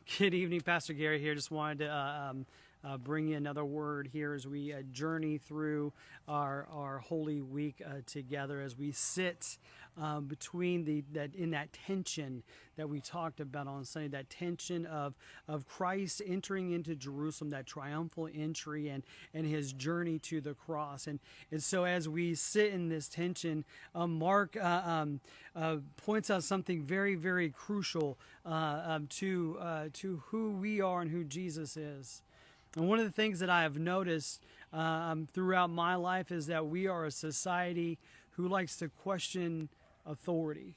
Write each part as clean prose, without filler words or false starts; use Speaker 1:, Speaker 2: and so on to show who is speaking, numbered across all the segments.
Speaker 1: Good evening, Pastor Garry here. Just wanted to bring you another word here as we journey through our Holy Week together, as we sit between in that tension that we talked about on Sunday, that tension of Christ entering into Jerusalem, that triumphal entry and his journey to the cross. And so as we sit in this tension, Mark points out something very, very crucial to who we are and who Jesus is. And one of the things that I have noticed throughout my life is that we are a society who likes to question authority.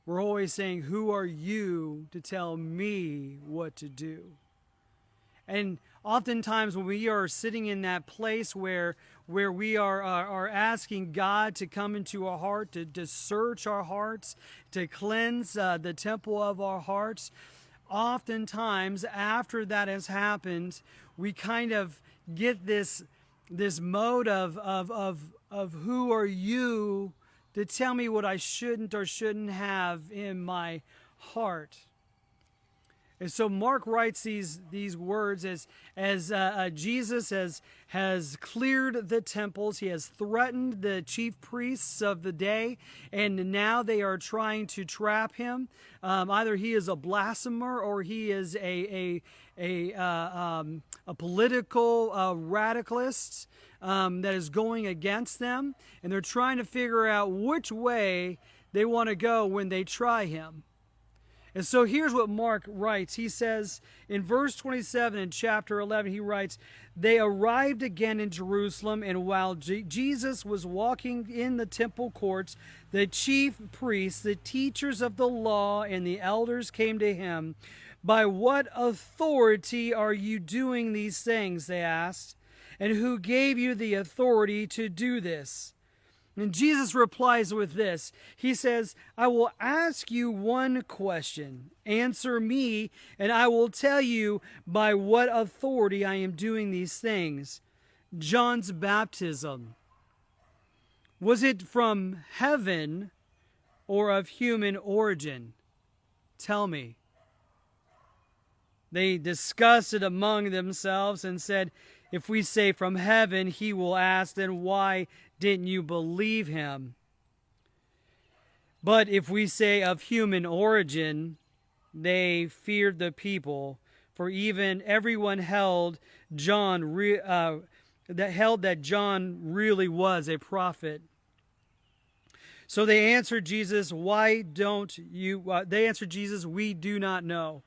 Speaker 1: We're always saying, "Who are you to tell me what to do?" And oftentimes when we are sitting in that place where we are asking God to come into our heart, to search our hearts, to cleanse the temple of our hearts, oftentimes after that has happened, we kind of get this mode of who are you to tell me what I shouldn't or shouldn't have in my heart. And so Mark writes these words as Jesus has cleared the temples. He has threatened the chief priests of the day, and now they are trying to trap him. Either he is a blasphemer or he is a political radicalist that is going against them, and they're trying to figure out which way they want to go when they try him. And so here's what Mark writes. He says in verse 27 in chapter 11, he writes, "They arrived again in Jerusalem, and while Jesus was walking in the temple courts, the chief priests, the teachers of the law, and the elders came to him. 'By what authority are you doing these things?' they asked. 'And who gave you the authority to do this?' And Jesus replies with this. He says, 'I will ask you one question. Answer me, and I will tell you by what authority I am doing these things. John's baptism, was it from heaven or of human origin? Tell me.' They discussed it among themselves and said, 'If we say from heaven,' he will ask, 'then why didn't you believe him? But if we say of human origin,' they feared the people, for even everyone held that John really was a prophet. So they answered Jesus, 'We do not know.'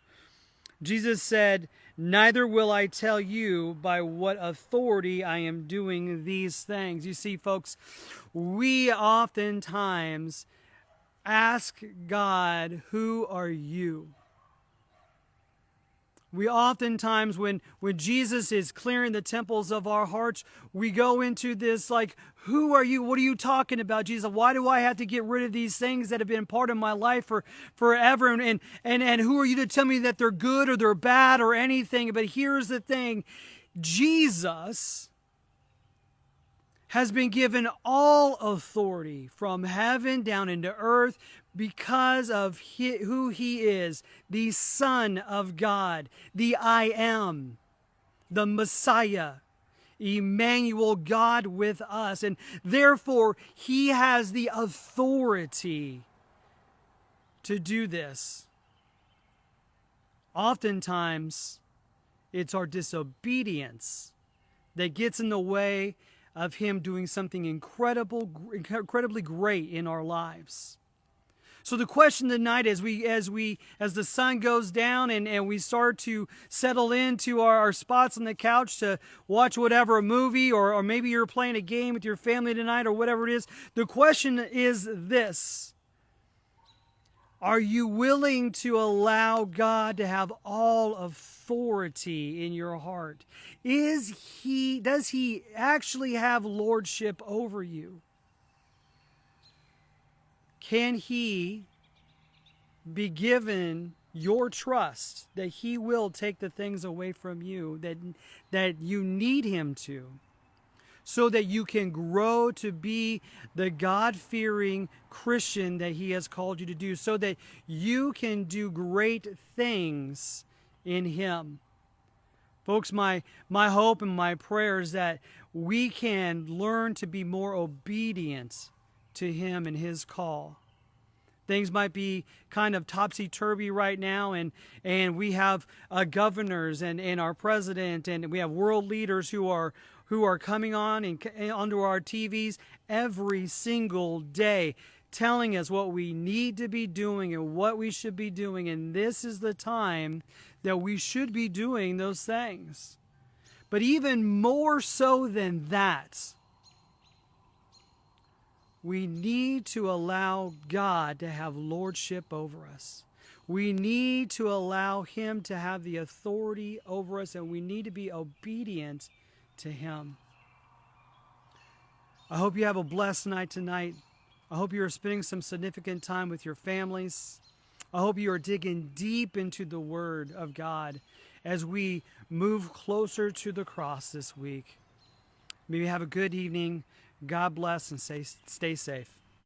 Speaker 1: Jesus said, 'Neither will I tell you by what authority I am doing these things.'" You see, folks, we oftentimes ask God, "Who are you?" We oftentimes, when Jesus is clearing the temples of our hearts, we go into this like, "Who are you? What are you talking about, Jesus? Why do I have to get rid of these things that have been part of my life for forever? And who are you to tell me that they're good or they're bad or anything?" But here's the thing. Jesus has been given all authority from heaven down into earth because of who he is, the Son of God, the I Am, the Messiah, Emmanuel, God with us. And therefore, he has the authority to do this. Oftentimes, it's our disobedience that gets in the way of him doing something incredibly great in our lives. So the question tonight, as the sun goes down and we start to settle into our spots on the couch to watch whatever, a movie, or maybe you're playing a game with your family tonight or whatever it is, the question is this: are you willing to allow God to have all authority in your heart? Does he actually have lordship over you? Can he be given your trust that he will take the things away from you that you need him to? so that you can grow to be the God-fearing Christian that He has called you to do, so that you can do great things in Him. Folks, my hope and my prayer is that we can learn to be more obedient to Him and His call. Things might be kind of topsy-turvy right now, and we have governors and our president, and we have world leaders who are coming on and onto our TVs every single day, telling us what we need to be doing and what we should be doing. And this is the time that we should be doing those things. But even more so than that, we need to allow God to have lordship over us. We need to allow Him to have the authority over us, and we need to be obedient to Him. I hope you have a blessed night tonight. I hope you are spending some significant time with your families. I hope you are digging deep into the Word of God as we move closer to the cross this week. Maybe have a good evening. God bless and stay safe.